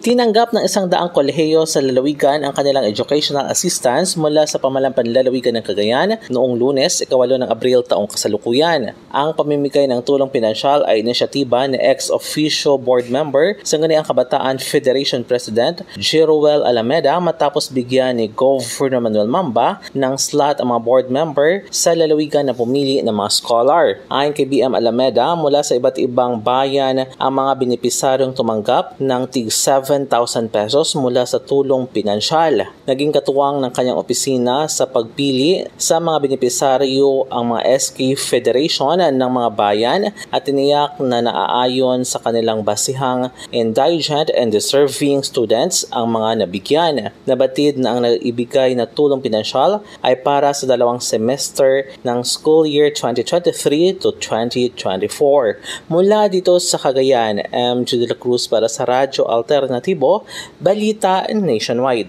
Tinanggap ng 100 kolehiyo sa lalawigan ang kanilang educational assistance mula sa pamahalang panlalawigan ng Cagayan noong Lunes, 8 ng Abril taong kasalukuyan. Ang pamimigay ng tulong pinansyal ay inisyatiba ni ex-officio board member sa Sangguniang Kabataan Federation President Jeroel Alameda matapos bigyan ni Governor Manuel Mamba ng slot ang mga board member sa lalawigan na pumili ng mga scholar. Ayon kay BM Alameda, mula sa iba't ibang bayan ang mga benepisaryong tumanggap ng tig 7,000 pesos mula sa tulong pinansyal. Naging katuwang ng kanyang opisina sa pagpili sa mga benepisaryo ang mga SK Federation ng mga bayan at tiniyak na naaayon sa kanilang basihang indigent and deserving students ang mga nabigyan. Nabatid na ang naibigay na tulong pinansyal ay para sa 2 semester ng school year 2023 to 2024. Mula dito sa Cagayan, M. Jude de la Cruz para sa Radyo Alternatibo, Balita Nationwide.